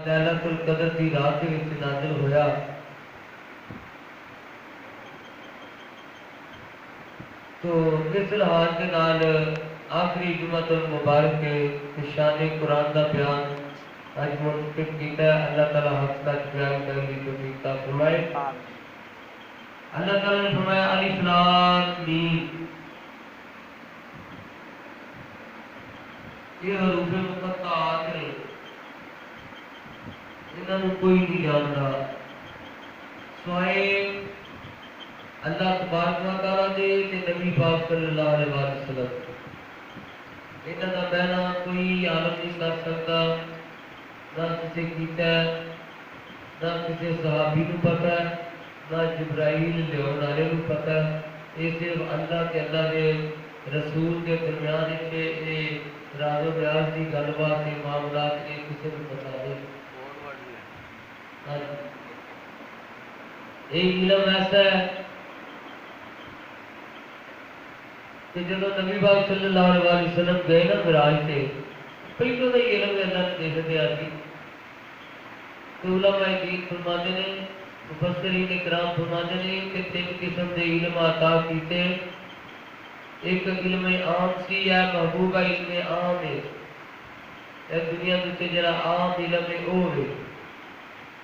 لیلۃ القدر دی رات دے وچ نازل ہویا۔ تو اس لحاظ کے نال آخری جمعۃ المبارک کے شان قرآن دا بیان آج منتخب کیتا ہے۔ اللہ تعالیٰ حق سچ بیان کرنے کی توفیق عطا فرمائے۔ اللہ تعالیٰ نے فرمایا الف لام میم، یہ حروف مقطعات نے، انہوں کوئی نہیں جانتا سوائے اللہ تبارک و تعالیٰ دے تے نبی پاک صلی اللہ علیہ وسلم۔ انہوں کا بہنا کوئی عالم نہیں کر سکتا، نہ کسی کیتا ہے، نہ کسی صحابی کو پتہ ہے، نہ جبرائیل لیاؤن والے کو پتہ ہے۔ یہ صرف اللہ کے اللہ کے رسول کے درمیان راز و نیاز کی گل بات کے معاملات کے کسی کو پتہ نہیں۔ ایک علم ایسا ہے کہ جب نبی پاک صلی اللہ علیہ وسلم گئے نا معراج سے، پہلو تو یہ علم اللہ نے دے دیا سی۔ تو علماء دین فرماتے ہیں، مفسرین کرام فرماتے ہیں کہ تین قسم کے علم عطا کیتے۔ ایک علم عام سی ہے، محبوبہ علم عام ہے، اس دنیا کے جڑا عام علم ہے وہ ہے۔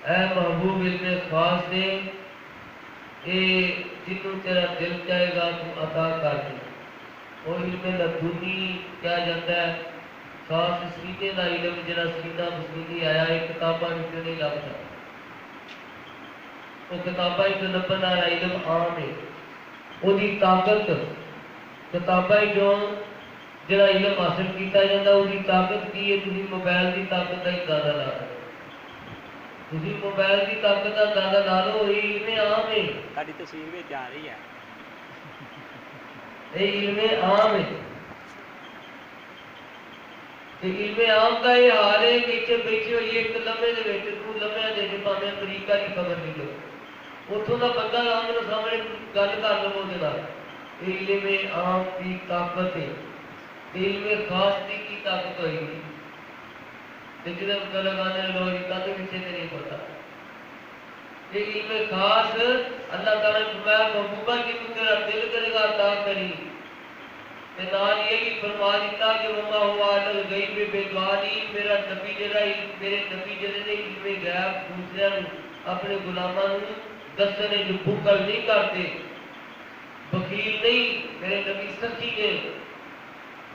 اے محبوب علم خاص ہے، یہ جنوں تیرا دل چاہے گا تو عطا کر دے۔ وہ علم لدنی کیا جاتا ہے، خاص سینے کا علم جڑا سینہ مسیحی آیا ہے، کتاباں وچوں نہیں لبدا، وہ کتاباں وچوں لبن والا علم عام ہے۔ وہ دی طاقت کتاباں جو جڑا علم حاصل کیتا جاتا وہ دی طاقت کی ہے، تسی موبائل دی طاقت کا اندازہ لا لو، تسی موبائل دی طاقت کا اندازہ لا لو، یہ علم عام ہے۔ ساری تصویر میں آ رہی ہے، یہ علم عام ہے۔ علم عام کا یہ حال ہے کہ بیٹھے ہوئی ایک لمحے دے وچ تو لمحے دے وچ بھاویں امریکہ کی خبر نہیں لو، اتوں کا بندہ آمنے سامنے گل کر لو وہ جناب۔ علم عام کی طاقت ہے، علم خاص کی طاقت ہوئی گی جدھر پتہ لگانے لوگ کدے پیچھے نہیں پتا۔ یہ علم خاص اللہ تعالیٰ نے فرمایا محبوبہ کی تو تیرا دل کرے گا عطا کری، نال یہ بھی فرما دیتا کہ وما ہوا علی الغیب بدعانی، میرا نبی جڑا میرے نبی جڑے نے علم غیب دوسرے اپنے غلاماں نوں دسنے جو بخل نہیں کرتے، بخیل نہیں، میرے نبی سچی نے۔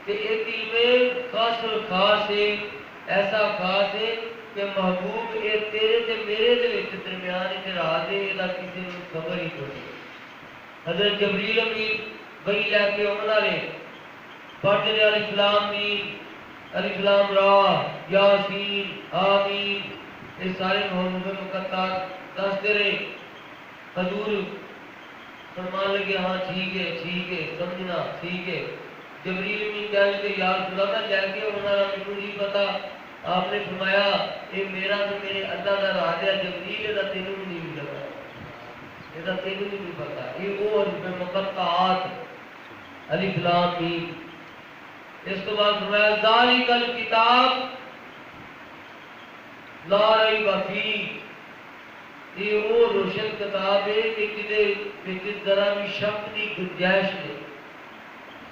کہ ایک علم خاص و خاص ہے، ایسا خاص ہے کہ محبوب یہ تیرے تے میرے دے وچ درمیان راز ہے، یہ کسی کو خبر ہی نہیں۔ حضرت جبریل امین وہی لے کے آنے والے پڑھتے ہیں الف لام میم، الف لام را، یاسین، آمین، یہ سارے محبوب مقطعات دستے رہے۔ حضور فرمان لگے ہاں ٹھیک ہے سمجھنا ٹھیک ہے۔ جبریل امین کہنے کہ یا رسول اللہ لے کے آنے والا مجھے نہیں پتا، آپ نے فرمایا یہ میرا تو میرے اللہ کا راز ہے، جبریل یہ تینوں بھی نہیں لگا، یہ تینوں بھی نہیں پتا۔ یہ وہ حروف مقطعات الف لام میم۔ اس کے بعد فرمایا ذالک الکتاب لا ریب فیہ، یہ وہ روشن کتاب ہے کہ جدے ذرا بھی شک کی گنجائش نہیں،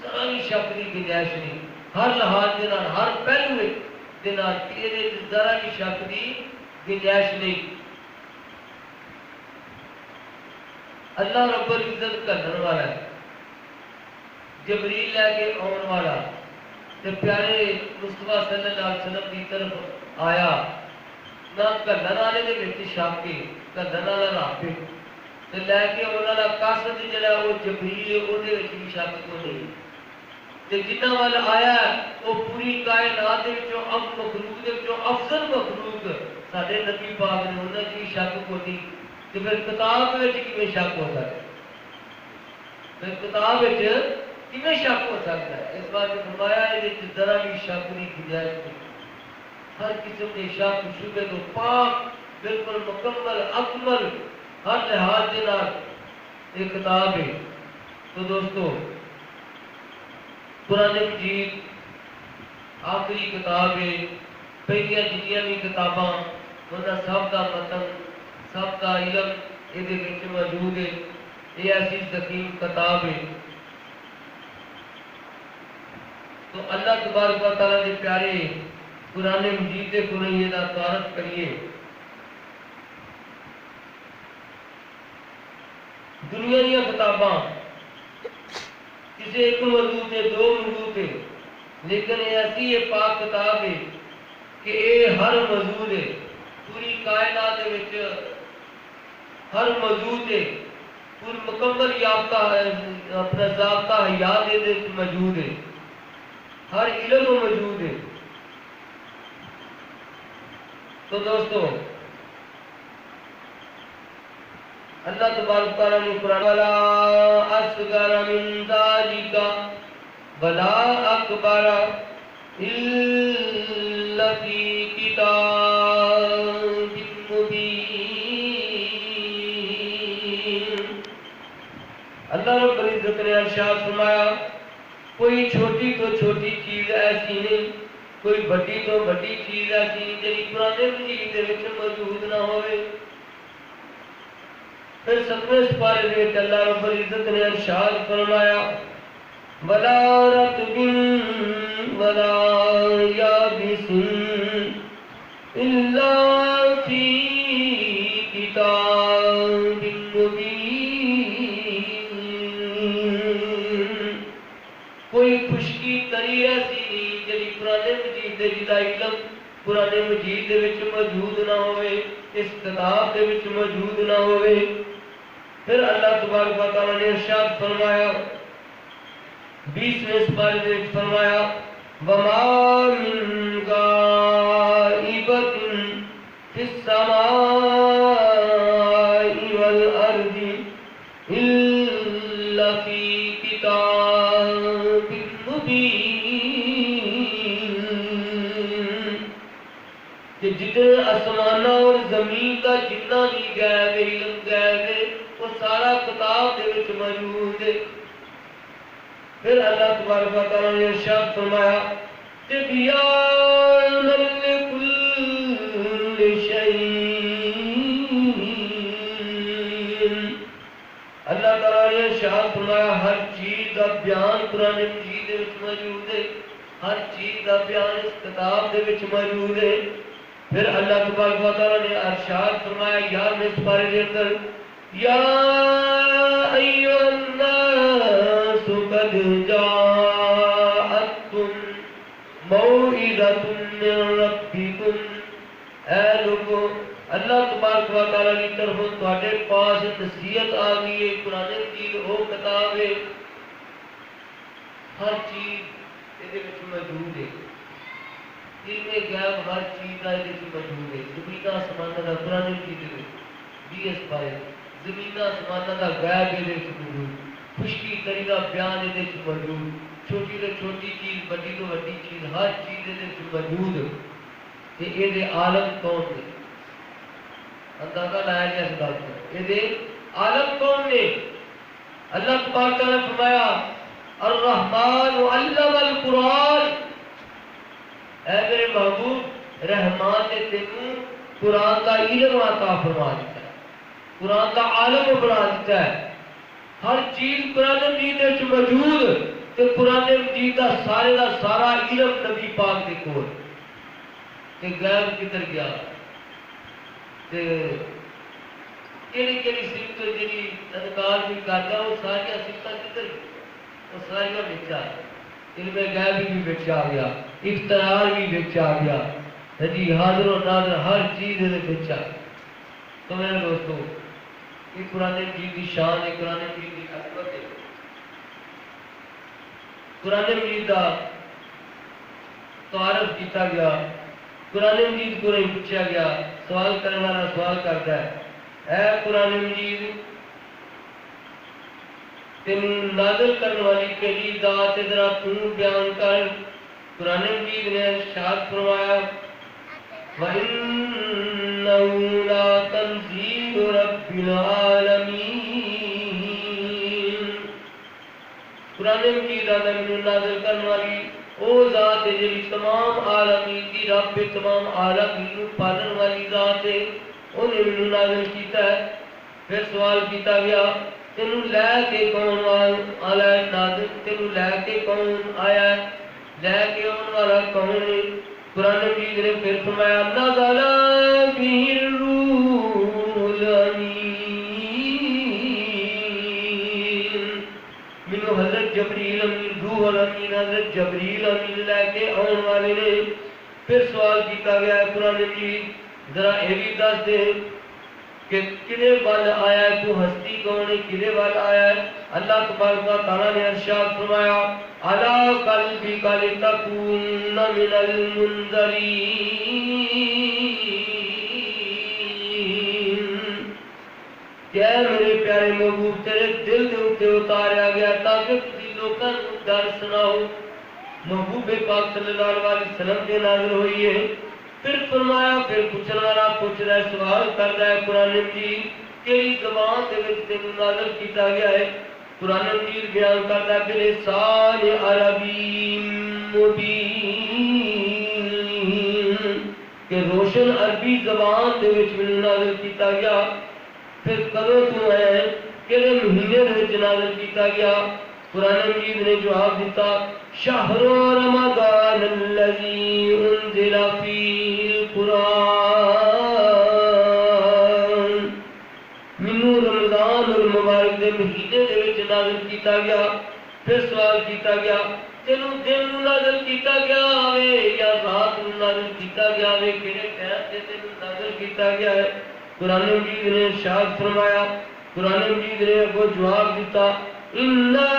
ذرا بھی شک کی گنجائش نہیں، ہر لحاظ کے نال ہر پہلو کے نال ذرا بھی شک کی گنجائش نہیں۔ اللہ رب العزت کرنے والا ہے، جبریل لے کے آن والا تے پیارے مصطفیٰ صلی اللہ علیہ وسلم کی طرف آیا، نہ کلن والے دے وچ شک ہے، کلن والا رب ہے، تے لے کے آن والا قاصد جڑا وہ جبریل ہے، وہ دے وچ بھی شک کو نہیں۔ تے جنہ وال آیا وہ پوری کائنات دے وچوں مخلوق دے وچوں افضل مخلوق ساڈے نبی پاک نے، انہاں دی شک کو نہیں۔ تے پھر کتاب وچ کیویں شک ہو سکدا ہے؟ پھر کتاب وچ کیویں شک ہو سکتا ہے؟ اس بات فرمایا ہے کہ ذرا بھی شک نہیں گنجائش نہیں، ہر قسم کے شک شبے تو پاک، بالکل مکمل اکمل ہر لحاظ کے نال ایک کتاب ہے۔ تو دوستو قرآن مجید آخری کتاب ہے، پہلیاں جتنیاں بھی کتاباں انہاں سب کا متن سب کا علم یہ موجود ہے. یہ ایسی حکیم کتاب ہے. تو اللہ تبارک و تعالیٰ کے پیارے قرآن مجید کے قرآن کا تعارف کریے. دنیا دیا کتاباں کسی ایک موضوع ہے دو موضوع ہے، لیکن یہ ایسی یہ پاک کتاب ہے کہ یہ ہر موضوع ہے. پوری کائنات کے وچ ہر موضوع ہے پوری مکمل یافتہ اپنا ضابطہ حیات دے موجود ہے. ہر علم موجود ہے. تو دوستو اللہ تبارک تعالیٰ نے قرآن وَلَا أَصْغَرَ مِنْ ذَلِكَ وَلَا أَكْبَرَ إِلَّا فِي كِتَابٍ مُبِينٍ. اللہ رب العزت نے ارشاد فرمایا کوئی چھوٹی تو چھوٹی چیز ایسی نہیں، کوئی بڑی تو بڑی چیز ایسی نہیں جی قرآن مجید دے وچ موجود نہ ہوئے. پھر 7ویں سپارے میں اللہ رب العزت نے ارشاد فرمایا وَلَا رَطْبٍ وَلَا يَابِسٍ إِلَّا فِي كِتَابٍ مُبِينٍ. کوئی خشکی تری ایسی نہیں جی قرآن مجید دے جدا علم قرآن مجید دے وچ موجود نہ ہوئے، اس کتاب دے وچ موجود نہ ہوئے. پھر اللہ تبارک و تعالیٰ نے ارشاد فرمایا 20ویں سپارے میں فرمایا وَمَا مِن غَائِبَةٍ فِي السَّمَاءِ وَالْأَرْضِ إِلَّا فِي كِتَابٍ مُبِينٍ. کہ جتنے آسمانہ اور زمین کا جتنا بھی غیب علم غیب ہے وہ سارا کتاب دے وچ موجود ہے. پھر اللہ تبارک و تعالیٰ نے ارشاد فرمایا تبیانا لکل شیء. اللہ تعالیٰ نے ارشاد فرمایا ہر چیز کا بیان قرآن مجید دے وچ موجود ہے، ہر چیز کا بیان اس کتاب دے وچ موجود ہے. پھر اللہ تبارک و تعالیٰ نے ارشاد فرمایا 11ویں سپارے کے اندر یا ایھا الناس قد جاءتکم موعظۃ من ربکم. اے لوگو اللہ تبارک و تعالیٰ کی طرف تواڈے پاس نصیحت آ گئی ہے. قرآن مجید وہ کتاب ہے ہر چیز یہ موجود ہے. علم غیب ہر چیز کا یہ موجود ہے. زمین آسمان کا قرآن مجید ہے 20 پائے زمین آسمان کا غیب یہ موجود، خشکی تری کا بیان یہ موجود، چھوٹی تو چھوٹی چیز بڑی تو بڑی چیز ہر چیز یہ موجود. کہ یہ عالم کون نے اندازہ لایا گیا اس بات کو یہ عالم کون نے. اللہ تبارک نے فرمایا الرحمن علم القرآن. اے میرے محبوب رحمان نے تینوں قرآن کا علم عطا فرما دیتا ہے، قرآن کا عالم بنا دیتا ہے. ہر چیز قرآن مجید وچ موجود تے قرآن مجید دا سارا علم نبی پاک دے کول. تے غیب کدھر گیا تے کیڑی صفت جی انکار بھی کرتا وہ ساری صفتاں کدھر وہ ساری وچ آ علم غیب بھی وچ آ گیا، اختیار بھی وچ آ گیا جی حاضر و ناظر ہر چیز دے وچ آ. تو میرے دوستو یہ قرآن مجید کی شان ہے، قرآن مجید کی عظمت ہے. قرآن مجید کا تعارف کیتا گیا، قرآن مجید کو نہیں پوچھا گیا. سوال کرنے والا سوال کرتا ہے اے قرآن مجید تین نازل کرنے والی کیڑی ذات ذرا تو بیان کر. قرآن مجید نے ارشاد فرمایا وَإِنَّهُ لَتَنزِيلُ رَبِّ الْعَالَمِينَ. قرآن مجید نازل کرنے والی او ذات ہے جی تمام عالمین دی رب تمام عالمین نو پالن والی ذات ہے، انہیں مینوں نازل کیتا ہے۔ پھر سوال کیتا گیا تینوں لے کے کون آیا ہے نازل، تینوں لے کے کون آیا ہے، لے کے آن والا کون ہے؟ قرآن مجید نے پھر فرمایا نزل بہ الروح الامین، منو حضرت جبریل امین، روح الامین حضرت جبریل امین لے کے آن والے نے۔ پھر سوال کیتا گیا ہے قرآن مجید ذرا یہ بھی دس دے کہ کدے وال آیا ہے، تو ہستی کون ہے، کدے وال آیا ہے؟ اللہ تبارک و تعالیٰ نے ارشاد فرمایا علی قلبک لتکون من المنذرین، کہ اے میرے پیارے محبوب تیرے دل دے اوتے اتاریا گیا تاکہ تسی لوکاں نوں ڈر سناؤ۔ محبوب پاک صلی اللہ علیہ وسلم کے نازل ہوئی ہے۔ پھر فرمایا پھر پوچھنے والا پوچھ رہا ہے، سوال کر رہا ہے قرآن مجید کیڑی زبان دے وچ تینوں نازل کیتا گیا ہے؟ قرآن مجید بیان کرتا ہے بلسان عربی مبین، کہ روشن عربی زبان دے وچ مینوں نازل کیتا گیا۔ پھر کدوں تو ہے کہڑے مہینے دے وچ نازل کیتا گیا؟ قرآن مجید نے جواب دیتا شہر رمضان الذی انزل فیہ القرآن، منو رمضان المبارک دے مہینے دے وچ نازل کیتا گیا۔ پھر سوال کیتا گیا تینوں دن نوں نازل کیتا گیا ہوے یا رات نوں نازل کیتا گیا ہوے، کہڑے ٹائم تے تینوں نازل کیتا گیا ہے؟ قرآن مجید نے ارشاد فرمایا، قرآن مجید نے اگوں جواب دیتا اِنَّا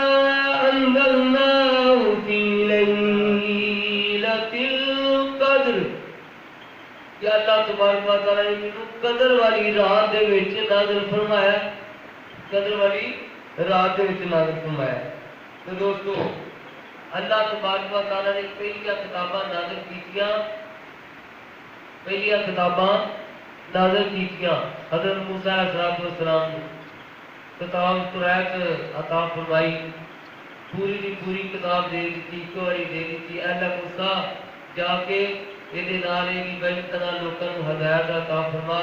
أَنزَلْنَاهُ فِي لَيْلَةِ الْقَدْرِ، کہ اللہ تبارک و تعالیٰ نے مینوں قدر والی رات دے وچ نازل فرمایا، قدر والی رات دے وچ نازل فرمایا۔ تو دوستو اللہ تبارک و تعالیٰ نے پہلیاں کتاباں نازل کیتیاں، پہلیاں کتاباں نازل کیتیاں حضرت موسیٰ علیہ السلام نے کتاب توریت عطا فرمائی، پوری دی پوری کتاب دے دیتی، ایک باری دے دیتی، اے اللہ موسیٰ جا کے یہ نال یہ بڑی طرح لوگوں کو ہدایت عطا فرما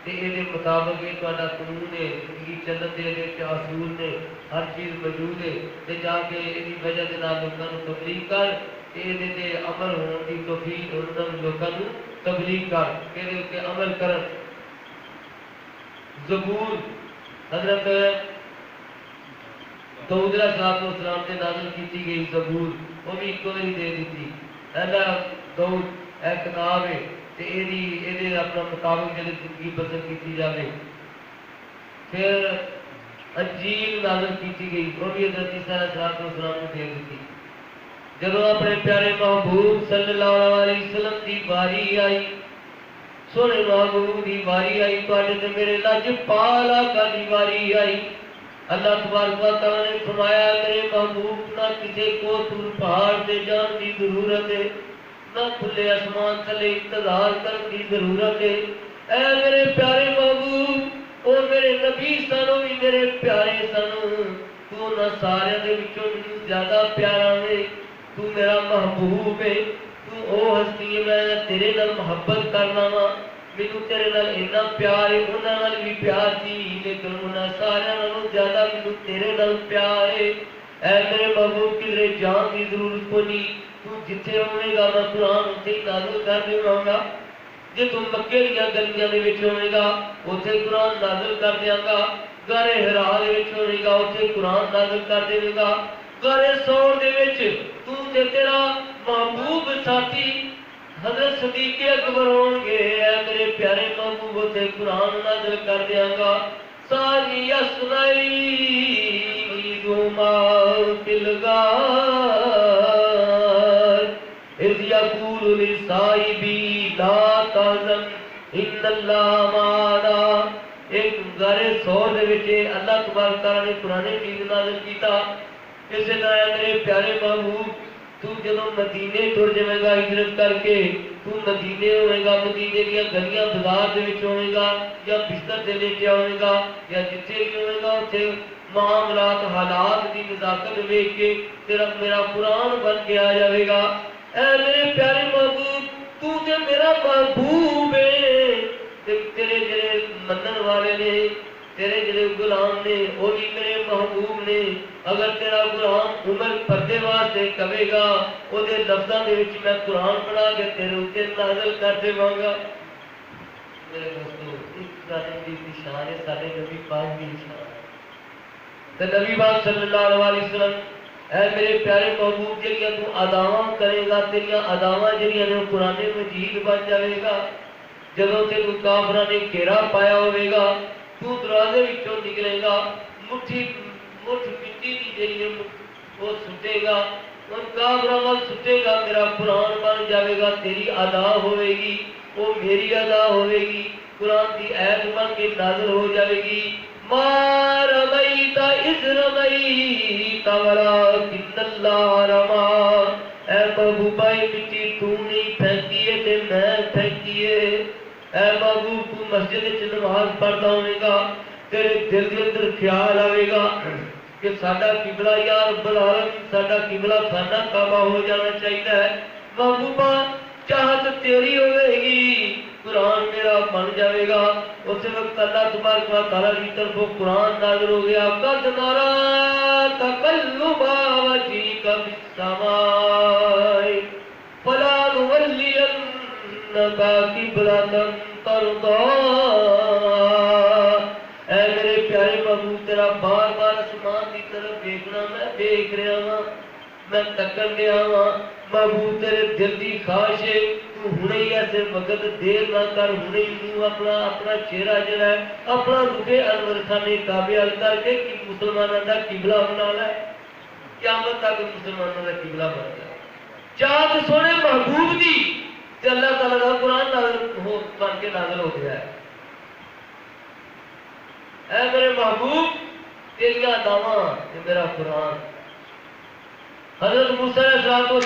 تے یہ مطابق یہ تہاڈا قانون ہے، زندگی چلن دے وچ اصول نے، ہر چیز موجود ہے، تے جا کے یہ وجہ دے نال لوگوں کو تبلیغ کر تے یہ تے عمل ہون دی توفیق انہاں لوگوں کو تبلیغ کر کہ دے تے عمل کرن۔ زبور حضرت داؤد علیہ السلام سے نازل کی گئی زبور، وہ بھی ایک باری دے دیتی، اللہ داؤد ایک کتاب ہے تے یہ اپنا مطابق جلد زندگی بسر کی جائے۔ پھر انجیل نازل کی گئی، وہ بھی حضرت عیسیٰ علیہ السلام نے دے دیتی۔ جب اپنے پیارے محبوب صلی اللہ علیہ وسلم کی باری آئی، سونے محبوب دی واری آئی، تواڈے تے میرے لج پال آقا دی واری آئی، اللہ تبارک و تعالیٰ نے فرمایا میرے محبوب نہ کسی کو تور پہاڑ تے جان دی ضرورت ہے، نہ کھلے آسمان تھلے انتظار کرنے کی ضرورت ہے۔ اے میرے پیارے محبوب، او میرے نبی سنو بھی میرے پیارے سنو، تو نہ سارے دے وچوں مینوں زیادہ پیارا ہے، تو میرا محبوب ہے، تو او ہستی ہے میں تیرے نال محبت کرنا وا، مینوں تیرے نال اتنا پیار ہے، انہاں نال بھی پیار تھی لیکن انہاں سارے نالوں زیادہ مینوں تیرے نال پیار ہے۔ اے میرے محبوب کدھر جان کی ضرورت کو نہیں، تو جتھے ہوئے گا میں قرآن اتھے ہی نازل کر دیواں گا، جے تم مکے دیاں گلیاں دے وچ ہوئے گا اتھے قرآن نازل کر دیاں گا، غار حرا دے وچ ہوئے گا اتھے قرآن نازل کر دے گا، غار ثور دے وچ تو تے تیرا محبوب ساتھی حضرت صدیق اکبر ہوں گے، اے میرے پیارے محبوب اتھے قرآن نازل کر دیاں گا۔ ساری اسنائی دوما تلگار اذ یقول لصاحبی لا تحزن ان اللہ معنا، ایک غار ثور دے وچ اللہ تبارک تعالیٰ نے قرآن مجید نازل کیتا۔ اسی طرح میرے پیارے محبوب تو جدو مدینے ٹر جائے گا ہجرت کر کے، تو مدینے ہوئے گا، مدینے دیا گلیاں بازار دے وچ ہوئے گا، یا بستر دے لیٹیا ہوئے گا، یا جتھے بھی ہوئے گا اتنے معاملات حالات کی نزاکت ویکھ کے تیرا میرا قرآن بن کے آ جائے گا۔ اے میرے پیارے محبوب، تو تے میرا محبوب ہے، تیرے جڑے منن والے نے، تیرے جڑے غلام نے وہ بھی میرے محبوب نے۔ اگر تیرا غلام عمر پردے واسطے کہے گا، وہ دے لفظاں دے وچ میں قرآن پڑھا کے تیرے اوتے نازل کر دیواں گا۔ میرے دوستو، اس ذات کی شان ہے، سارے نبی پاک کی شان ہے۔ تے نبی پاک صلی اللہ علیہ وسلم، اے میرے پیارے محبوب، جڑیاں تو اداواں کرے گا، تیریاں اداواں جڑیاں نے قرآن مجید بن جائے گا۔ جدوں تے کافراں نے گھیرا پایا ہوئے گا، تو دروازے وچوں نکلے گا، مٹھ مٹی دی جڑی ہے وہ سٹے گا، ان کافراں وال سٹے گا، میرا قرآن بن جائے گا، تیری ادا ہوئے گی، وہ میری ادا ہوئے گی، قرآن کی ایت بن کے نازل ہو جائے گی۔ ما رمیت اذ رمیت ولکن اللہ رما۔ اے محبوبہ مٹی تو نہیں پھینکی ہے تے میں پھینکی ہے۔ اے محبوب، تو مسجد وچ نماز پڑھدا ہوے گا، تیرے دل کے اندر خیال آئے گا کہ ساڈا قبلہ یا رب العالمین، ساڈا قبلہ خانہ کعبہ ہو جانا چاہیے۔ محبوبہ چاہت تیری ہوئے گی، قرآن میرا بن جائے گا۔ اس وقت اللہ تبارک و تعالیٰ کی طرف قرآن نازل ہو گیا، قد نرى تقلب وجهك في السماء فلنولينك قبلة ترضاها۔ اے میرے پیارے محبوب، تیرا بار بار آسمان کی طرف دیکھنا میں دیکھ رہا ہاں، میں تکن دیا ہاں۔ محبوب تیرے دل کی خواہش ہے، تو ہنے ہی ایسے وقت دیر نہ کر، ہنے ہی منہ اپنا چہرہ جڑا ہے اپنا رخ انور خانے کعبے ال کر کے کہ مسلمانوں کا قبلہ بنا لے، قیامت تک مسلمانوں کا قبلہ بن جائے۔ چاہت سونے محبوب دی تے اللہ تعالیٰ کا قرآن نازل ہو بن کے نازل ہو گیا ہے۔ اے میرے محبوب، تیریاں دعواں تے میرا قرآن۔ حضرت موسیٰ علیہ السلام کو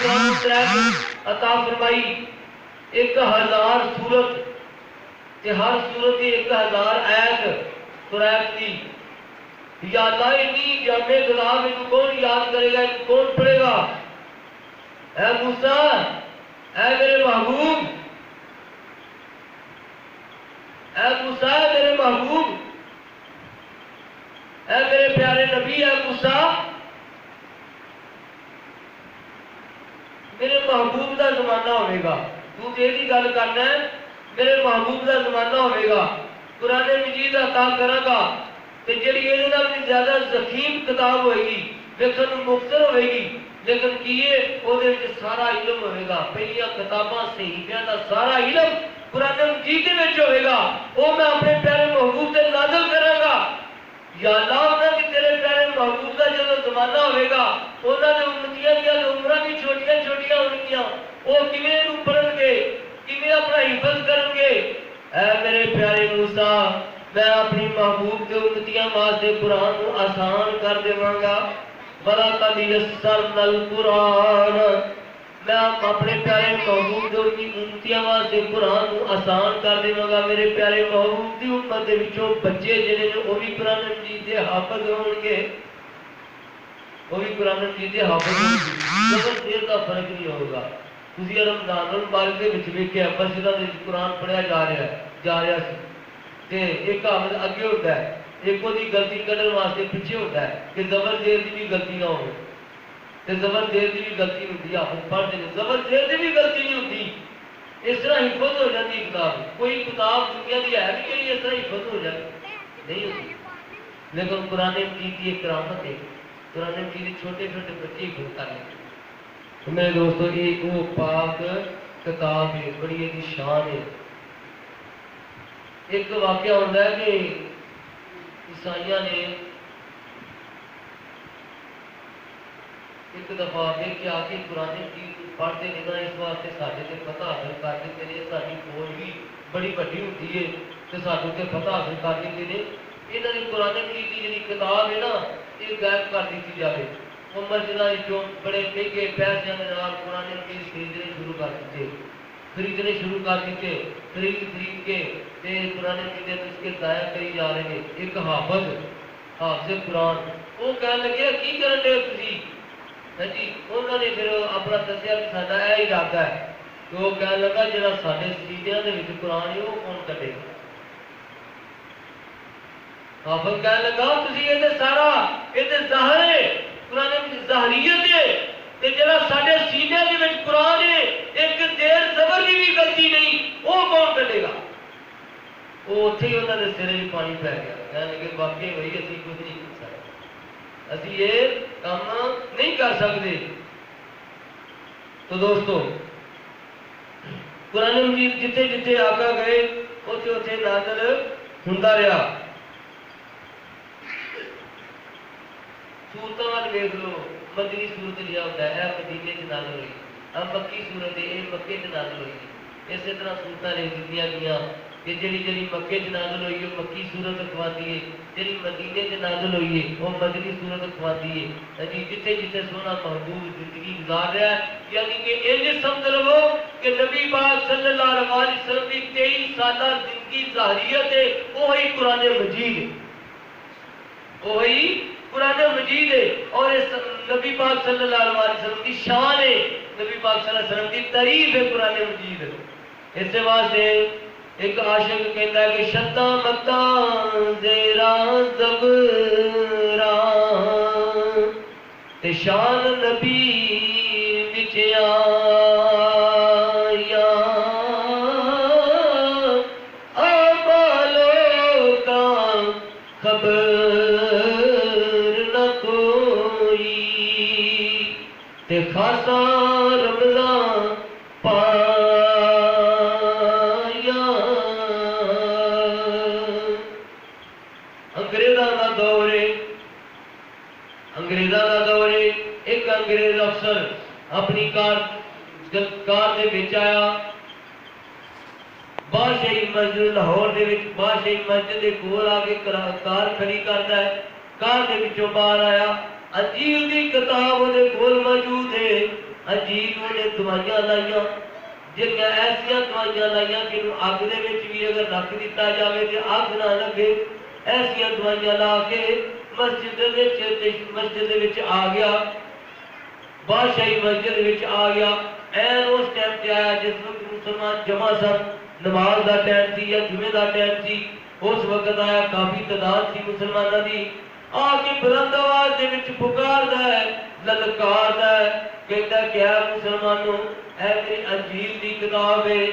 عطا فرمائی 1000 سورت تے ہر سورت کی 1000 آیت قرآن کی۔ یا اللہ اتنی جامع کتاب ان کو کون یاد کرے گا، ان کو کون پڑھے گا؟ اے موسیٰ، اے میرے محبوب، اے موسیٰ میرے محبوب، اے میرے پیارے نبی، اے موسیٰ، میرے محبوب کا زمانہ ہوئے گا، تو تیری گل کرنا ہے، میرے محبوب کا زمانہ ہوئے گا، قرآن مجید عطا کرے گا، تے جڑی یہ بھی زیادہ ضخیم کتاب ہوئے گی، لیکن مختصر ہوئے گی، لیکن کیے وہ سارا علم ہوئے گا، پہلیا کتاباں صحیفیاں دا سارا علم قرآن مجید میں ہوئے گا، وہ میں اپنے پیارے محبوب سے نازل کرے گا۔ یا اللہ، انہوں نے تیرے پیارے محبوب کا جو زمانہ ہوئے گا، انہوں نے امتیاں دیا عمرہ بھی چھوٹیاں چھوٹیاں ہونگیاں، وہ کیویں نوں پڑھن گے، کیویں اپنا حفظ کرن گے۔ اے میرے پیارے موسیٰ، میں اپنی محبوب کے امتیاں واسطے قرآن کو آسان کر دیواں گا۔ وَلَقَدْ يَسَّرْنَا الْقُرْآنَ، میں اپنے پیارے محبوب کے امتیاں واسطے قرآن کو آسان کر دیواں گا۔ میرے پیارے محبوب کی امت دے وچوں بچے جڑے نے وہ بھی قرآن مجید دے حافظ ہون گے، وہ بھی قرآن مجید دے حافظ ہون گے، زبر زیر کا فرق نہیں ہوگا۔ تسی رمضان المبارک دے وچ ویکھیا مسجداں دے وچ قرآن پڑھیا جا رہا سی، تے ایک حافظ اگے ہوتا ہے، ایک دی غلطی کڈن واسطے پیچھے ہوتا ہے کہ زبر زیر دی بھی غلطی نہ ہو، تے زبر زیر دی بھی غلطی ہوتی ہے، حافظ پڑھتے ہیں زبر زیر دی بھی غلطی نہیں ہوتی، اس طرح حفظ ہو جاتی کتاب۔ کوئی کتاب دنیا دی ہے بھی کہ اس طرح حفظ ہو جاتی نہیں ہوتی، لیکن قرآن مجید کی ایک کرامت ہے، قرآن مجید چھوٹے چھوٹے بچے حفظ کر لیتے۔ میرے دوستو، ایک وہ پاک کتاب ہے، بڑی ایک شان ہے۔ ایک واقعہ ہوتا ہے کہ عیسائیاں نے ایک دفعہ دیکھا کہ قرآن مجید پڑھتے نہیں نا، اس واسطے سارے سے فتح حاصل کر دیتے ہیں، ساری فوج بھی بڑی بڑی ہوتی ہے تو سارے سے فتح حاصل کر دیتے ہیں۔ یہاں کی قرآن مجید کی جی کتاب ہے نا، یہ غائب کر دیتی جائے، وہ مسجداں جو بڑے مہنگے پیسوں کے نال قرآن مجید خریدنے شروع کر دیتے، خرید کے تے قرآن مجید کے نسخے ضائع کری جا رہے ہیں۔ ایک حافظ قرآن وہ کہنے لگے کی کرن دے تسی؟ ہاں جی، انہوں نے پھر اپنا دسیا کہ ساڈا یہ ارادہ ہے، کہ وہ کہنے لگا جڑا ساڈے سینیاں دے وچ قرآن ہے وہ کون کڈے گا؟ حافظ کہنے لگا تسی یہ تے سارا یہ تے ظاہر ہے، قرآن مجید ظاہریت ہے، تے جڑا ساڈے سینیاں دے وچ قرآن ہے ایک دیر زبر دی بھی غلطی نہیں، وہ کون کڈے گا؟ وہ اتنے ہی انہوں نے سرے میں پانی پی گیا، کہنے لگے واقعی ہوئی اسی کچھ نہیں کر سکتے، اسی یہ کام نہیں کر سکتے۔ تو دوستو قرآن مجید جتھے جتھے آقا گئے اتھے اتھے نازل ہوندا رہا۔ سورتوں وال ویکھ لو، مدنی سورت لیا ہوتا ہے اے مدینے چ نازل ہوئی، مکی سورت ہے یہ مکے چ نازل ہوئی، اسی طرح سورتاں لکھ دتیاں گئیاں کہ جڑی مکے چ نازل ہوئی وہ مکی سورت اخواتی ہے، جڑی مدینے چ نازل ہوئی ہے وہ مدنی سورت اخواتی ہے۔ جی جتھے جتھے سونا محبوب زندگی گزار رہا ہے، یعنی کہ انج سمجھ لو کہ نبی پاک صلی اللہ علیہ وسلم کی 23 سالہ زندگی ظاہریت ہے وہی قرآن مجید ہے، وہی قرآن مجید ہے، اور اس نبی پاک صلی اللہ علیہ وسلم کی شان ہے، نبی پاک صلی اللہ علیہ وسلم کی تعریف ہے قرآن مجید ہے۔ اس واسطے ایک عاشق کہتا ہے کہ شتاں متاں زیراں زبراں تے شان نبی وچ آیا آبالو کا خبر نہ کوئی تے خاصا رمضان پایا۔ انگریزاں دا دور ہے، ایک انگریز افسر اپنی کار دے وچ آیا، بادشاہی مسجد لاہور دے وچ بادشاہی مسجد دے کول آ کے کار کھڑی کردا ہے، کار دے وچوں باہر آیا، انجیل دی کتاب دے کول موجود ہے، انجیل نے دوائیاں لائیاں، جڑیاں ایسیاں دوائیاں لائیاں جنوں اگ دے وچ بھی اگر رکھ دتا جاوے تے اگ نہ لگے، ایسیاں دوائیاں لا کے مسجد وچ آ گیا، بادشاہی مسجد وچ آ گیا، این اس ٹائم تے آیا جس وقت مسلمان جمع سن، نماز دا ٹائم سی یا جمعے دا ٹائم سی، اس وقت آیا، کافی تعداد سی مسلمانوں دی، آ کے بلند آواز دے وچ پکاردا ہے، للکاردا ہے، کہتا کہ اے مسلمانوں اے میری انجیل دی کتاب ہے،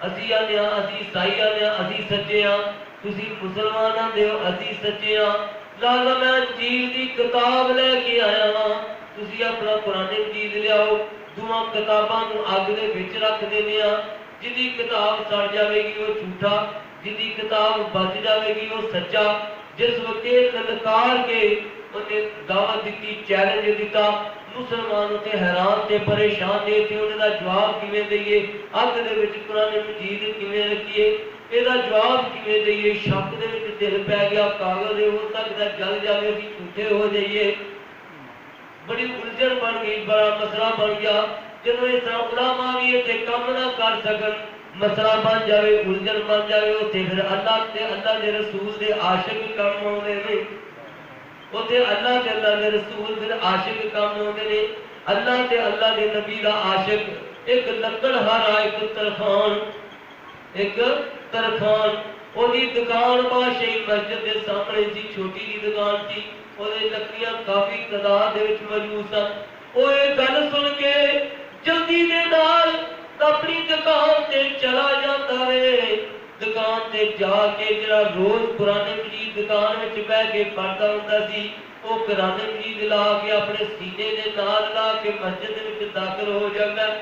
اسی آنے ہاں اسی عیسائی آنے ہاں اسی سچے ہاں، تسی مسلمان آندے ہو اسی سچے ہاں، لہذا میں انجیل دی کتاب لے کے آیا ہاں، تسی اپنا قرآن مجید لیاؤ، دوواں کتاباں نوں اگ دے وچ رکھ دینے ہاں، جدی کتاب سڑ جاوے گی وہ جھوٹا، جدی کتاب بچ جاوے گی وہ سچا۔ جس وقت للکار کے انہیں دعوت دیتی، چیلنج دیتا، مسلمان تے حیران تے پریشان دے تھے انہیں دا جواب کیویں دئیے، اگ دے وچ قرآن مجید کیویں رکھیے، یہ جواب کیویں دئیے، شک دے وچ دل پی گیا، کاغذ ہو سکتا جل جاوے اسی جھوٹے ہو جائیے، بڑی الجھن بن گئی، بڑا مسئلہ بن گیا، جنوں اس طرح علماء بھی اتنے کم نہ کر سکن، مسئلہ بن جاوے، الجھن بن جاوے، اتنے پھر اللہ کے رسول دے عاشق کم ہوندے نے، اتنے اللہ کے رسول پھر عاشق کم ہوندے نے، اللہ کے نبی دا عاشق ایک لکڑ ہارا، ایک ترخان، وہی دکان بادشاہی مسجد کے سامنے سی، چھوٹی جی دکان تھی، وہ لکڑیاں کافی تعداد موجود سن، وہ یہ گل سن کے جلدی دے نال اپنی دکان تے چلا جاتا ہے، دکان تے جا کے جڑا روز قرآن مجید دکان وچ بیٹھ کے پڑھدا ہوندا سی، وہ قرآن مجید لا کے اپنے سینے دے نال لا کے مسجد وچ داخل ہو جاتا ہے،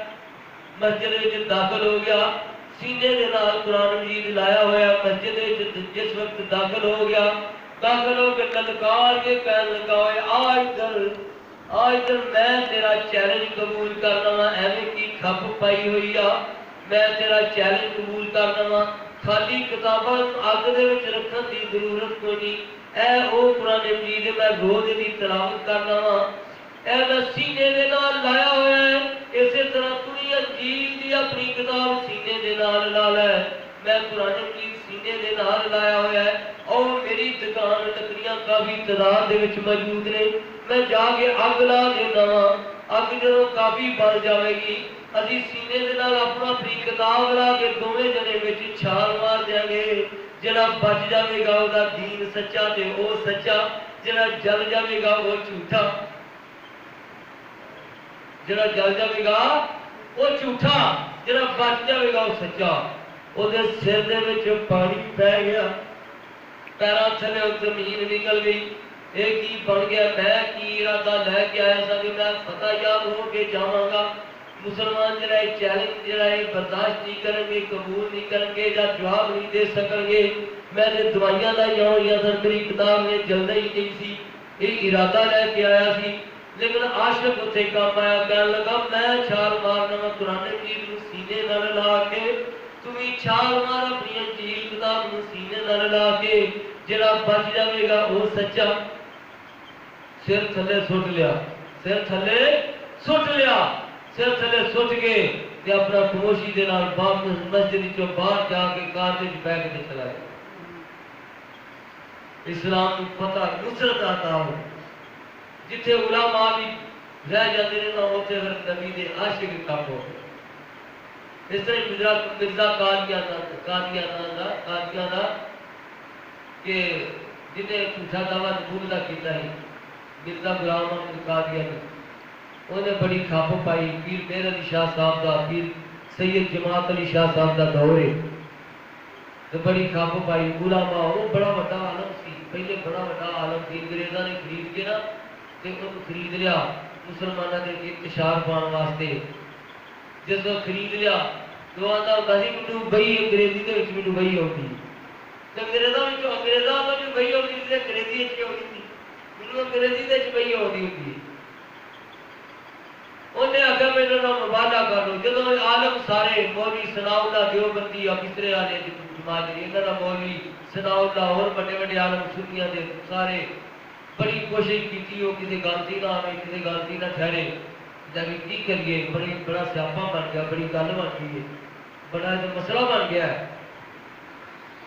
مسجد وچ داخل ہو گیا، سینے دے نال قرآن مجید لایا ہوا مسجد وچ جس وقت داخل ہو گیا، داخل ہو کے للکار کے کہنے لگا آج در میں تیرا چیلنج قبول کرنا وا، ایویں کی کھپ پائی ہوئی آ، میں تیرا چیلنج قبول کرنا وا، خالی کتاباں اگ دے وچ رکھن دی ضرورت کوئی نہیں، اے او قرآن مجید میں روز دی تلاوت کرنا وا، اے میں سینے دے نال لایا ہوا ہے، اسی طرح تو بھی انجیل دی اپنی کتاب سینے دے نال لا لے۔ میں قرآن مجید سینے دے نال لایا ہوا ہے، اور میری دکان لکڑیاں کافی تعداد دے وچ موجود نے، میں جا کے اگ لا دینا وا، اگ جدوں کافی بل جاوے گی، اسی سینے دے نال اپنی کتاب لا کے دوویں جنے وچ چھال مار دیاں گے، جڑا بچ جاوے گا وہ دین سچا تے او سچا، جڑا جل جاوے گا وہ جھوٹا، جڑا جل جاوے گا وہ جھوٹا، جڑا بچ جاوے گا وہ سچا۔ وہ سر دے وچ پانی پی گیا، پیراں تھلے زمین نکل گئی، یہ کی بن گیا، میں کی ارادہ لے کے آیا سا کہ میں فتح یاب ہو کے جاواں گا۔ مسلمان جڑا ہے چیلنج جڑا ہے برداشت نہیں کریں گے، قبول نہیں کریں گے، یا جواب نہیں دے سکیں گے۔ میں نے دوائیاں لائیاں ہوئی سن، میری کتاب نے جلنا ہی نہیں سی، یہ ارادہ لے کے آیا سی، لیکن عاشق اتنے کام آیا، کہنے لگا میں چھال مارنا وا قرآن مجید نوں سینے نال لا کے، تو بھی چھال مار اپنی انجیل کتاب نوں سینے نال لا کے، جڑا بچ جاوے گا وہ سچا۔ سر تھلے سٹ لیا، سر تھلے سٹ لیا، سر تھلے سٹ کے تے اپنا خاموشی دے نال واپس مسجد چوں باہر جا کے کار وچ بیٹھ کے چلا گیا۔ اسلام کو پتہ نصرت عطا ہو، جتھے علماء بھی رہ جاتے ہیں نا اوتھے پھر نبی دے عاشق کم ہو گئے۔ اس طرح مرزا قادیاں دا کہ جنہیں جھوٹا دعویٰ قبول دا کیتا ہے، مرزا غلام احمد قادیانی، انہیں بڑی کھاپ پائی، پیر مہر علی شاہ صاحب دا، پیر سید جماعت علی شاہ صاحب دا دور ہے، تو بڑی کھاپ پائی علماء، وہ بڑا بڑا عالم سی، پہلے بڑا بڑا عالم سی، انگریزاں نے خرید کے نا تے انہوں خرید لیا مسلمانوں نے انتشار پان واسطے۔ جس کو خرید لیا تو آتا ہوتا سی مجھے بئی انگریزی دے وچ مجھے بئی ہوتی، تے انگریزاں میں جو بئی ہوتی تے انگریزی وچ ہوتی تھی، مجھے انگریزی دے وچ بئی ہوتی ہوتی۔ انہیں آخیا میرے نال مباہلہ کر لو، جدوں عالم سارے مولوی ثناء اللہ دیوبندی افسرے والے جماعت انہاں دا مولوی ثناء اللہ اور بڑے بڑے عالم سنیاں دے سارے بڑی کوشش کی، وہ کسی غلطی نہ آئے، کسی غلطی نہ ٹھہرے، جب کی کریے بڑا سیاپا بن گیا، بڑی گل بن گئی ہے، بڑا مسئلہ بن گیا ہے۔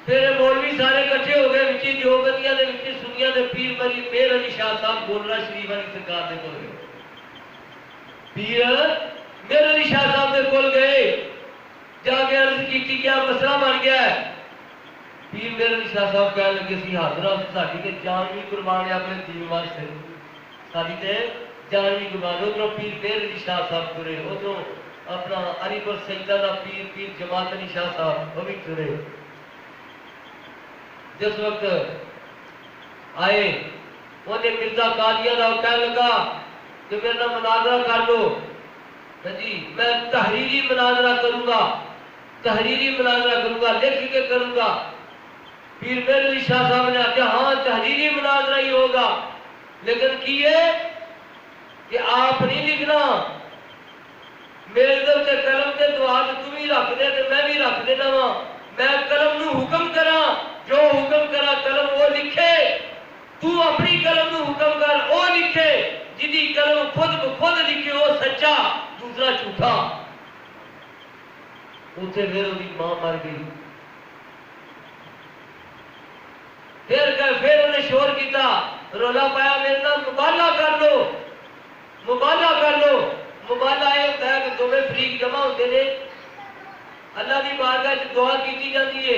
پھر مولوی سارے کٹھے ہو گئے، وچی دیوبندیاں دے وچی سنیاں دے پیر مہر علی شاہ صاحب بولنا شریف علی سرکار دے کول گئے، پیر مہر علی شاہ صاحب دے کول گئے، جا کے عرض کی کیا مسئلہ بن گیا ہے۔ پیر مہر علی شاہ صاحب کہنے لگے سی حاضرہ ساڈی تے جان بھی قربان ہے اپنے دین واسطے، ساڈی تے جان بھی قربان۔ ادھروں پیر مہر علی شاہ صاحب ترے، ادھروں اپنا علی پور سیدہ دا پیر جماعت علی شاہ صاحب وہ بھی ترے۔ جس وقت آئے انہیں مرزا قادیہ دا کہنے لگا کہ میرے نال مناظرہ کر لو، جی میں تحریری مناظرہ کروں گا، تحریری مناظرہ کروں گا، لکھ کے کروں گا۔ پیر مہر علی شاہ صاحب نے کہا ہاں تحریری مناظرہ ہی ہوگا، لیکن کیے کہ آپ نہیں لکھنا، میرے دل سے قلم سے دعا تم ہی رکھ دے تے میں بھی رکھ دینا وا، میں قلم نو حکم کرا، جو حکم کرا قلم وہ لکھے، تو اپنی قلم نو حکم کر وہ لکھے، جدی قلم خود لکھے وہ سچا دوسرا جھوٹا۔ اتنے پھر وہی ماں مر گئی، پھر انہیں شور کیتا، رولا پایا میرے نال مباہلہ کر لو، مباہلہ کر لو۔ مباہلہ یہ ہوتا ہے کہ دونوں فریق جمع ہوتے ہیں، اللہ کی بارگاہ وچ دعا کی جاتی ہے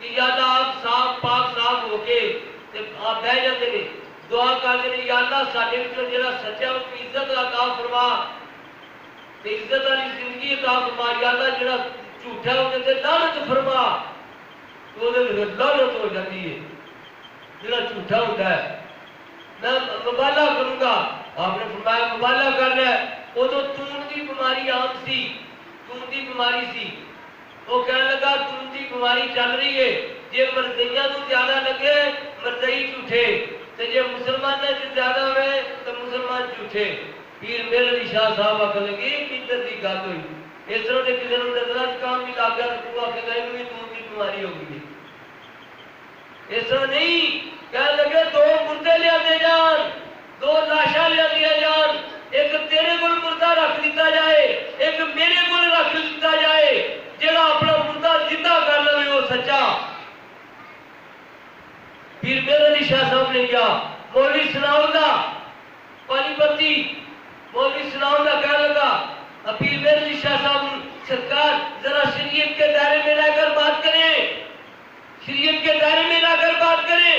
کہ یا اللہ آپ صاف پاک صاف ہو کے آپ بہ جاتے ہیں، دعا کرتے ہیں یا اللہ ساڈے وچوں جڑا سچا اس کی عزت عطا فرما تے عزت والی زندگی عطا فرما، یا اللہ جڑا جھوٹا ہوتے تے لعنت فرما، تو لعنت ہو جاتی ہے جڑا جھوٹا ہوتا ہے۔ میں مباہلہ کروں گا، آپ نے فرمایا مباہلہ کرنا ہے۔ ادو تون کی بیماری عام سی، تون کی بیماری سی، وہ کہنے لگا تون کی بیماری چل رہی ہے، جی مرزیاں تو زیادہ لگے مرزئی جھوٹے، تے جی مسلمان سے زیادہ ہوئے تو مسلمان جھوٹے۔ پیر مہر علی شاہ صاحب آخر لگے کدھر کی گل ہوئی، اس طرح کے کسی نے نظر کام بھی لگ گیا تو آ کے گئے بھی تون کی بیماری ہو گئی، اس طرح نہیں۔ کہنے لگے دو مردے لیا دے جان، دو لاش پیر میر علی شاہ صاحب نے کیا، مولوی ثناء اللہ پانی پتی مولوی ثناء اللہ کہنے لگا پیر میر علی شاہ صاحب سرکار ذرا شریعت کے دائرے میں رہ کر بات کریں، شریعت کے دائرے میں رہ کر بات کریں۔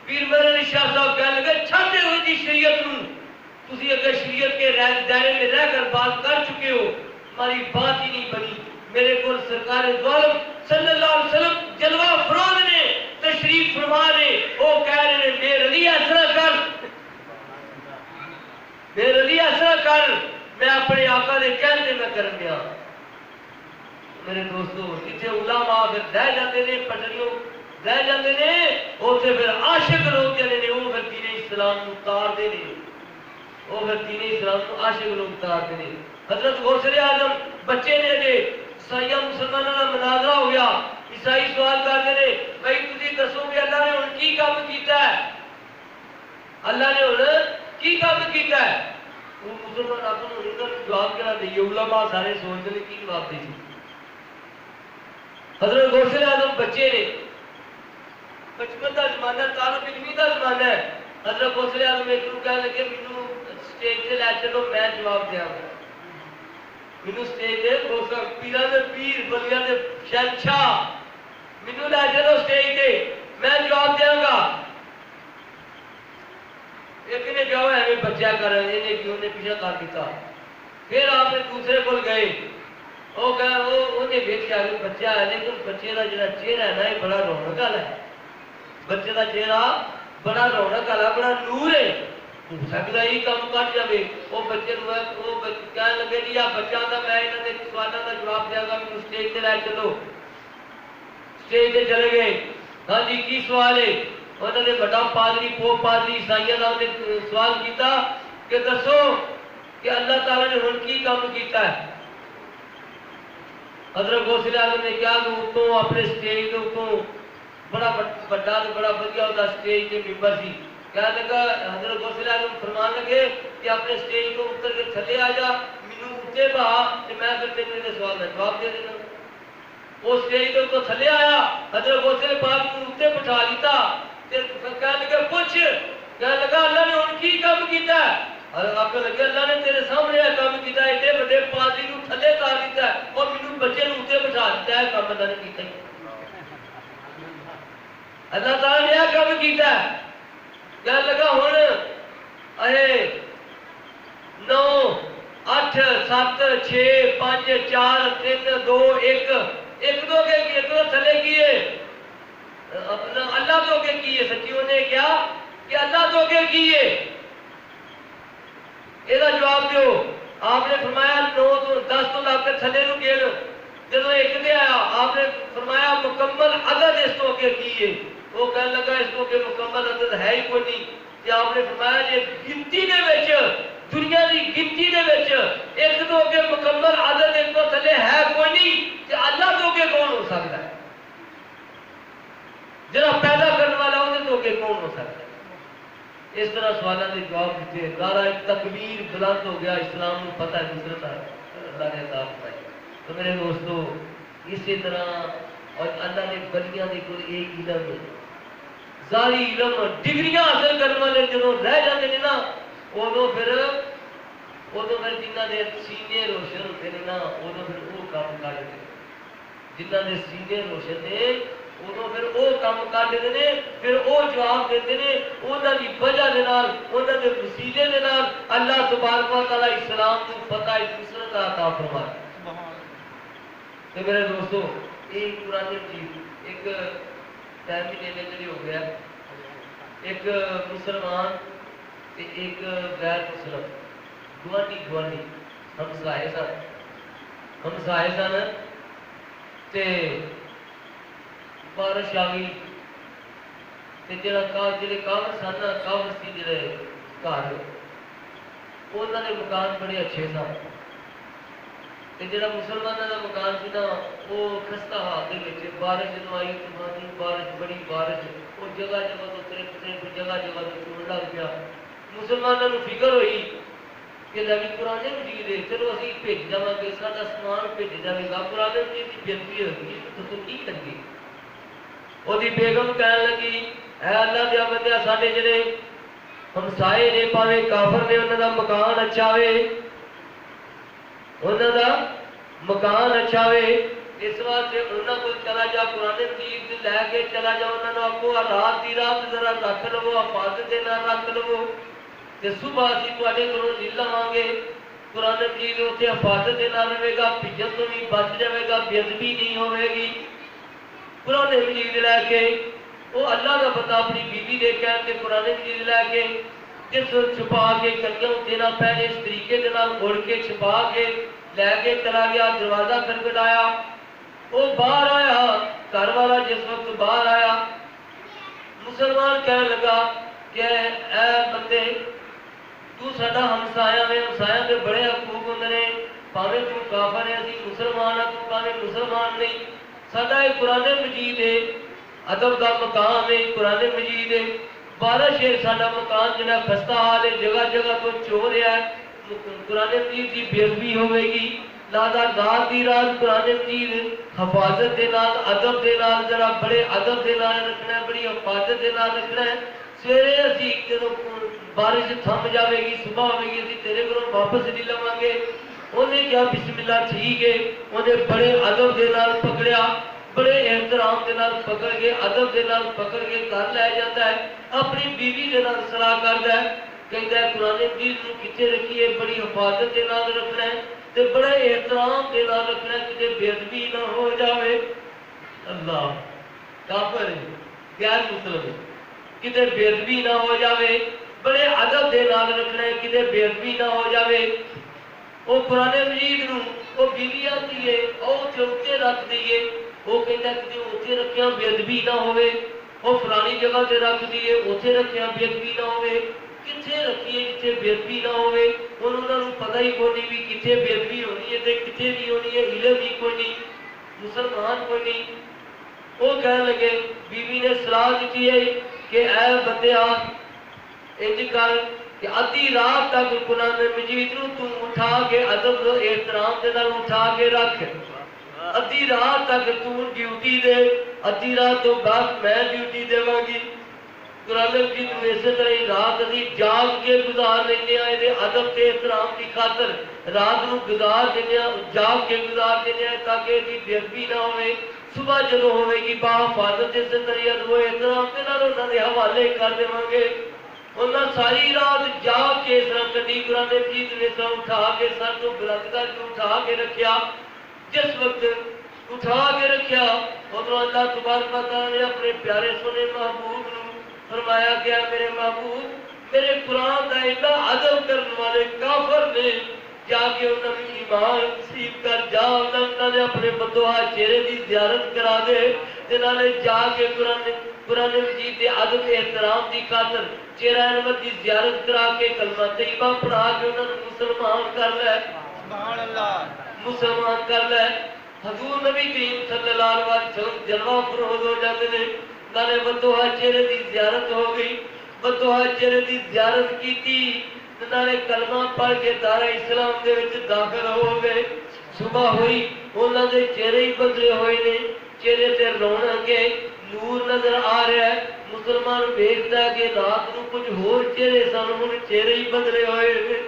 پیر میر علی شاہ صاحب کہنے لگے چھاتے ہوئی تھی شریعت نوں، تسی اگر شریعت کے دائرے میں رہ کر بات کر چکے ہو، ہماری بات ہی نہیں بنی۔ میرے کو سرکار دو عالم صلی اللہ علیہ وسلم جلوہ افروز نے تشریف فرما نے، وہ کہہ رہے ہیں میر علی ایسا کر، میر علی ایسا کر، میں اپنے آقا نے کہنے میں کر گیا۔ میرے دوستو جتنے علماء پھر رہ جاتے ہیں پٹڑیوں رہ جاتے ہیں، اسے پھر عاشق لوگ جانے نے وہ پھر دین اسلام کو اتار دے نے، وہ پھر دین اسلام کو عاشق لوگ اتار دے نے۔ حضرت غوث اعظم بچے نے جے عیسائیاں مسلمانوں کا مناظرہ ہو گیا، عیسائی سوال کرتے ہیں بھائی تسی دسو کہ اللہ نے ہن کی کام کیتا ہے، اللہ نے ہن کی کام کیتا ہے؟ وہ مسلمان اپنا جواب کیا دئیے، علماء سارے سوچتے ہیں کی جواب دیں۔ حضرت غوث اعظم بچے نے، بچپن کا زمانہ طالب علمی کا زمانہ ہے۔ حضرت غوث اعظم ایک نوں کہنے لگے مینوں سٹیج تے لے چلو میں جواب دیاں گا، مینوں سٹیج تے غوث پیراں دے پیر ولیاں دے شہنشاہ مینوں لے چلو سٹیج تے میں جواب دیاں گا۔ ایک نے کہا ہے بچہ کر رہے ہیں کہ انہیں پیچھے کر دیتا، پھر آپ نے دوسرے کو گئے، وہ کہا انہیں دیکھا کہ بچہ ہے لیکن بچے کا جڑا چہرہ ہے نا یہ بڑا رونق والا ہے، بچے کا چہرہ بڑا رونق والا بڑا نور ہے، ہو سکتا ہی کام کر جائے۔ وہ بچے وہ کہنے لگے جی آپ بچہ آتا میں انہوں نے سوالوں کا جواب دیا گا، مجھے اسٹیج تے لے چلو۔ اسٹیج تے چلے گئے، ہاں جی کی سوال ہے؟ انہوں نے بڑا پادری پوپ پادری عیسائیوں کا انہیں سوال کیتا کہ دسو کہ اللہ تعالیٰ نے ہن کی کام کیتا ہے؟ حضرت غوث اعظم نے کیا کہ اتوں اپنے سٹیج کے اتوں بڑا بڑا بڑا بدیا ہوتا سٹیج کے ممبر سی، کہنے لگا حضرت غوث اعظم فرمان لگے کہ اپنے سٹیج کو اتر کے تھلے آ جا، مینوں اتنے بہا کہ میں پھر تیرے سوال کا جواب دے دینا۔ وہ سٹیج کے اتوں تھلے آیا، حضرت غوث پاک کو اتنے بٹھا لیتا، کہنے لگا پوچھ، کہنے لگا اللہ نے ان کی کام کیتا ہے؟ اور آپ کو لگے اللہ نے تیرے سامنے یہ کام کیتا ہے، اتنے بڑے پادری کو تھلے کر دیتا ہے اور مینوں بچے نوں اتنے بٹھا دیتا ہے، کام اللہ نے کیتا ہے۔ اللہ تعالیٰ نے یہ کام کیتا ہے، کہنے لگا ہن اے 9 8 7 6 5 4 3 2 1 ایک دو کے ایک دو تھلے کیے اپنا اللہ تو کے کیے، سچیوں نے کیا کہ اللہ تو کے کیے، یہ جواب دیو۔ آپ نے فرمایا 9 تو 10 تو لا کے تھلے نو گیڑ، جب ایک دے آیا آپ نے فرمایا مکمل عدد اس تو کے کیے، وہ کہنے لگا اس تو کے مکمل عدد ہے ہی کوئی نہیں، کہ آپ نے فرمایا جی گنتی دے وچ دنیا دی گنتی دے وچ ایک دو کے مکمل عدد ایک تو تھلے ہے کوئی نہیں، کہ اللہ تو کے کون ہو سکتا ہے؟ جڑا پیدا کرنے والا وہ تو کہ کون ہو سکتا ہے؟ اس طرح سوالوں کے جواب دیتے، نعرہ تکبیر بلند ہو گیا، اسلام کو پتہ ہے نصرت ہے، اللہ نے عذاب پائی۔ تو میرے دوستو اسی طرح اور اللہ نے بلیاں دی کوئی ایک علم ہے، ظاہری علم ڈگریاں حاصل کرنے والے جنہوں رہ جاتے ہیں نا ادو پھر جنہ دے سینے روشن ہوتے ہیں نا ادو پھر وہ کام کر دیتے ہیں، جنہ دے سینے روشن نے ادو پھر وہ کام کر دیتے ہیں، پھر وہ جواب دیتے ہیں، انہوں کی وجہ دے نال انہوں کے وسیلے دے نال اللہ تبارک و تعالیٰ اسلام کو پتہ نصرت عطا فرمائے۔ تو میرے دوستو ایک قرآن مجید ایک ٹائم ہی لینے کے لیے ہو گیا، ایک مسلمان ایک غیر مسلم گوانی ہمسائے سن تے بارش آ گئی تے جڑے کافر سن کافر سی جڑے گھر انہاں دے مکان بڑے اچھے سن تے جڑا مسلمانوں دا مکان سی نا وہ خستہ حال دے وچ بارش جدوں آئی طوفانی بارش بڑی بارش وہ جگہ جگہ تو ترے جگہ جگہ تو چون لگ پیا، مسلمانوں کو فکر ہوئی کہ نبی قرآن مجید ہے چلو اسی بھیج جاواں گے سارا سامان بھیج جائے گا، قرآن مجید کی بےعزتی ہوگی تو کی کریے؟ وہ بیگم کہنے لگی اے اللہ دیا بندیا ساڈے جڑے ہمسائے نے پاوے کافر نے انہاں دا مکان اچھا ہوے انہاں دا مکان اچھا ہوے اس واسطے انہاں کو چلا جا قرآن مجید لے کے چلا جا انہاں نوں آکھو رات دی رات ذرا رکھ لو حفاظت دے نال رکھ لو تے صبح اسی تواڈے کولوں نہیں لواں گے قرآن مجید اتنے حفاظت دے نال رہے گا بھجن تو بھی بچ جائے گا بے ادبی نہیں ہوے گی قرآن مجید لے کے وہ اللہ کا پتا اپنی بیوی دے کہن تے قرآن مجید لے کے جس چھپا کے کلیاں دینا پہلے اس طریقے دے نال مڑ کے چھپا کے لے کے چلا گیا دروازہ کھٹکھٹایا وہ باہر آیا گھر والا جس وقت باہر آیا مسلمان کہنے لگا کہ اے بندے تو ساڈا ہمسایا میں ہمسایا کے بڑے حقوق ہوندے نے پاوے تو کافر ہے اسی مسلمان ہے تو پاوے مسلمان نہیں ساڈا یہ قرآن مجید ہے ادب کا مقام ہے قرآن مجید ہے بارش ہے ساڈا مکان جڑا خستہ حال ہے جگہ جگہ تو چور ہے قرآن مجید کی بے ادبی ہوے گی لہذا رات دی رات قرآن مجید حفاظت دے نال ادب دے نال ذرا بڑے ادب دے نال رکھنا ہے بڑی حفاظت دے نال رکھنا ہے سویرے اسی جدوں بارش تھم جاوے گی صبح ہوے گی اسی تیرے گھروں واپس نہیں لواں گے انہیں کیا بسم اللہ ٹھیک ہے انہیں بڑے ادب دے نال پکڑیا بڑے احترام دے نال پکڑ کے ادب دے نال پکڑ کے گھر لے جاتا ہے اپنی بیوی دے نال صلاح کردا ہے کہندا ہے قرآن مجید نوں کتے رکھیے بڑی حفاظت دے نال رکھنا ہے تے بڑے احترام دے نال رکھنا ہے کتے بے ادبی نہ ہو جاوے اللہ کافر ہے غیر مسلم ہے کتے بے ادبی نہ ہو جاوے بڑے ادب دے نال رکھنا ہے کتے بے ادبی نہ ہو جاوے وہ قرآن مجید نوں وہ بیوی آتی ہے او تے رکھ دئیے وہ کہندا کہ اوتھے رکھیا بے ادبی نہ ہوے وہ فلانی جگہ تے رکھ دیے اوتھے رکھیا بے ادبی نہ ہوے کتھے رکھیے جتھے بے ادبی نہ ہوے انہاں نوں پتہ ہی کوئی نہیں بھی کتھے بے ادبی ہونی ہے تے کتھے نہیں ہونی ہے علم ہی کوئی نہیں مسلمان کوئی نہیں وہ کہنے لگے بیوی نے صلاح دیتی ہے کہ اے بندیا انج کر کہ ادھی رات تک قرآن مجید نوں تو اٹھا کے ادب احترام دے نال اٹھا کے رکھ ادھی رات تک تو ڈیوٹی دے ادھی رات تو بعد میں ڈیوٹی دیواں گی قرآن مجید نوں اسی طرح ہی رات اسی جاگ کے گزار لینے آئے دے ادب تے احترام کی خاطر رات نوں گزار دینے جاگ کے گزار دینے آئے تاکہ دی بے ادبی نہ ہوئے صبح جدوں ہوے گی با حفاظت اسی طرح ادب و احترام دے نال انہاں دے حوالے کر دیواں گے انہاں ساری رات جاگ کے اس طرح کٹی قرآن مجید نے سر اٹھا کے سر تو بلند کر کے اٹھا کے رکھیا جس وقت اٹھا کے رکھیا ادھر اللہ تبارک و تعالی نے اپنے پیارے سونے محبوب نوں فرمایا کہ میرے محبوب میرے قرآن کا اتنا ادب کرنے والے کافر نے جا کے انہوں نے ایمان نصیب کر جا انہوں نے اپنے بدوہا چہرے کی زیارت کرا دے جنہوں جا کے قرآن مجید کے ادب احترام کی خاطر چہرہ انور کی زیارت کرا کے کلمہ طیبہ پڑھا کے انہوں نے مسلمان کر لے سبحان اللہ مسلمان کر لے حضور نبی کریم صلی اللہ علیہ وسلم جلوہ فروز ہو جاتے ہیں نالے بدوہا چہرے کی زیارت ہو گئی بدوہا چہرے کی زیارت کی تھی نالے کلمہ پڑھ کے دارہ اسلام دے وچ داخل ہو گئے صبح ہوئی انہوں نے چہرے ہی بدلے ہوئے نے چہرے تے رونق کے نور نظر آ رہا ہے مسلمان دیکھتا ہے کہ رات نوں کچھ ہور چہرے سن ہن چہرے ہی بدلے ہوئے نے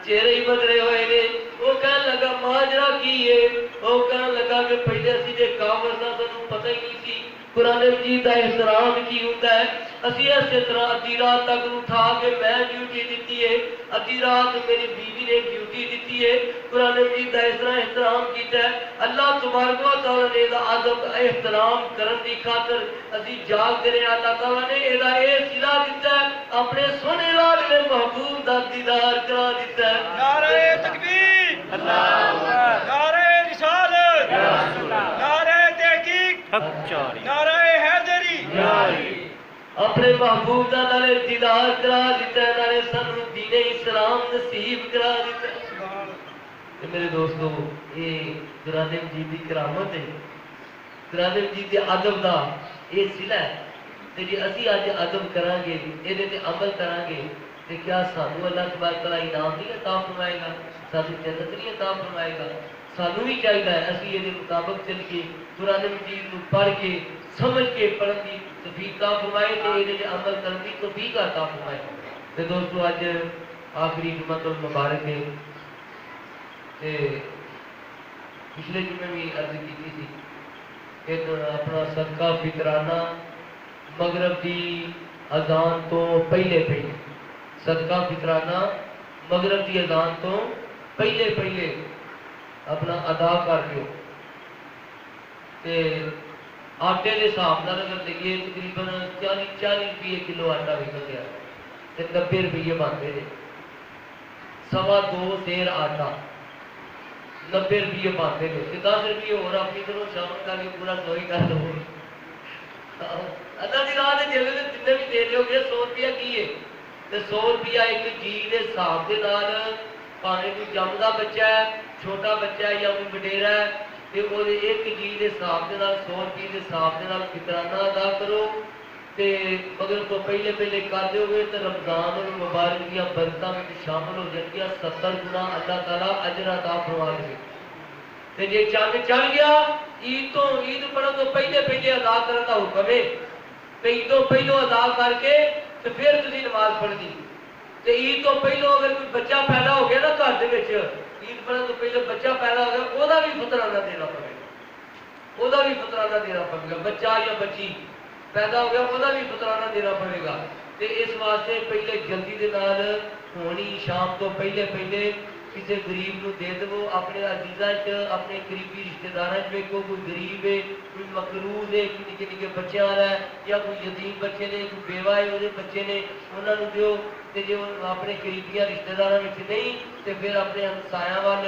چہرے ہی بدلے ہوئے نے وہ کہنے لگا ماجرا کی ہے وہ کہنے لگا کہ پہلے اسی دے کافر سا سانوں پتہ ہی نہیں سی قرآن مجید کا احترام کی ہوتا ہے اسی اسی طرح ادھی رات تک اٹھا کے میں ڈیوٹی دیتی ہے ادھی رات میری بیوی نے ڈیوٹی دیتی ہے قرآن مجید کا اس طرح احترام کیتا ہے اللہ تبارک و تعالی نے دا ادب احترام کرن دی خاطر اسی جاگ دے رہے اللہ تعالی نے ایدا اے صلہ دیتا ہے اپنے سونے لاڈلے محبوب دا دیدار کرا دیتا ہے نعرہ تکبیر اللہ اکبر نعرہ رسالت یا رسول اللہ نعرہ تحقیق حق جاری نعرہ حیدری اپنے محبوب دا نالے دیدار کرا دیتا ہے نالے سانوں دین اسلام نصیب کرا دیتا ہے میرے دوستو یہ قرآن مجید کی کرامت ہے قرآن مجید کے ادب دا یہ صلہ ہے تے جی اسی اج ادب کران گے ایدے تے عمل کران گے تے کیا سانوں اللہ تبارک تعالی انعام نہیں عطا فرمائے گا سانوں جنت نہیں عطا فرمائے گا سانوں بھی چاہیے اسی یہ مطابق چل کے قرآن مجید کو پڑھ کے سمجھ کے پڑھن کی توفیق عطا فرمائے تے یہ عمل کرنے کی توفیق عطا فرمائے. تے دوستو اج آخری جمعہ المبارک ہے تے پچھلے جمعے بھی عرض کی تھی کہ اپنا صدقہ فطرانہ مغرب کی اذان تو پہلے صدقہ فطرانہ مغرب کی اذان تو پہلے اپنا ادا کر دیو. تے آٹے کے حساب نال اگر لئیے تقریباً 40 روپیے کلو آٹا وکل گیا تے 90 روپیے بنتے ہیں. 2.25 سیر آٹا 90 روپیے بنتے ہیں تے 10 روپیے اور اپنی طرف شامل کر کے پورا 100 ہی کر لو. اللہ کی راہ دے جلے دے جتنے بھی دے ہو گے 100 روپیہ کی ہے تے 100 روپیہ ایک جی دے حساب دے نال پانے کوئی جمدا بچہ ہے چھوٹا بچہ ہے یا کوئی وڈیرا ہے تے وہ ایک جی دے حساب دے نال 100 روپیے دے حساب دے نال فطرانہ ادا کرو تے مگر تو پہلے کر دیو گے تے رمضان المبارک دیاں برکتاں وچ شامل ہو جانگیاں 70 گنا اللہ تعالی اجر عطا فرما دے. تے جے چاند چل گیا عید پڑھن تو پہلے ادا کرن دا حکم ہے تے عید تو پہلو ادا کر کے تے پھر تسی نماز پڑھنی. تے عید تو پہلو اگر کوئی بچہ پیدا ہو گیا نا گھر دے وچ عید پڑھن تو پہلے بچہ پیدا ہو گیا او دا بھی فطرانہ دینا پڑے گا. او دا بھی فطرانہ دینا پڑے گا. بچہ یا بچی پیدا ہو گیا او دا بھی فطرانہ دینا پڑے گا. تے اس واسطے پہلے جلدی دے نال ہونی شام تو پہلے کسی غریب نو دے دو. اپنے عزیزاں اپنے قریبی رشتہ داراں ویکھو کوئی غریب ہے کوئی مقروض ہے کوئی نکے بچے والا ہے یا کوئی یتیم بچے نے کوئی بیوہ ہے وہ بچے نے انہاں نو دیو. تے جے اپنے قریبی رشتہ داراں وچ نہیں تے پھر اپنے ہمسایاں وال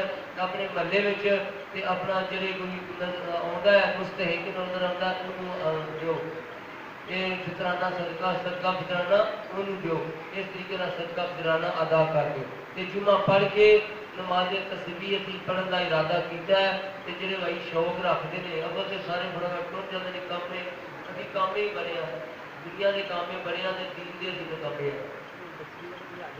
اپنے محلے وچ تے اپنا جڑے کوئی آوندا ہے مستحق نظر آندا اونوں دیو. یہ فطرانہ صدقہ فطرانہ انہوں دیو. اس طریقے سے صدقہ فطرانہ ادا کر دو. تے جمعہ پڑھ کے نماز تسبیح اسی پڑھن کا ارادہ کیتا ہے تے جڑے بھائی شوق رکھتے ہیں اول تے سارے بڑا ٹر جاتے ہیں کام میں ابھی کام ہی بڑے ہیں دنیا کے کام میں بڑے ہیں تے دین دے اسی کام ہیں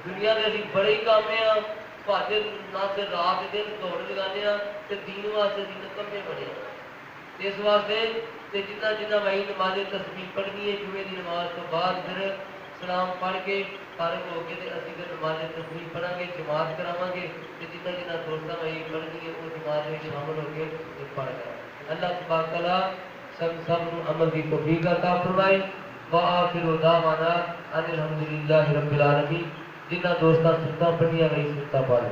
دنیا کے اسی بڑے ہی کام ہیں پاجے نہ تے رات دن دوڑ لگانے ہیں تے دین واسطے اسی کمے بڑے ہیں. اس واسطے تے جنہ بھائی نماز تسبیح پڑھنی ہے جمعے کی نماز تو بعد پھر سلام پڑھ کے فارغ ہو کے اسی پھر نماز تسبیح پڑھیں گے جماعت کراواں گے تے جنہ دوستاں بھائی پڑھنی ہے وہ نماز میں شامل ہو کے پڑھ گئے. اللہ تبارک تعالی سب عمل کی توفیق عطا فرمائے. وآخر دعوانا ان الحمدللہ رب العالمین. جنہ دوستاں سنتا پڑھیا وہی سنتا پڑھ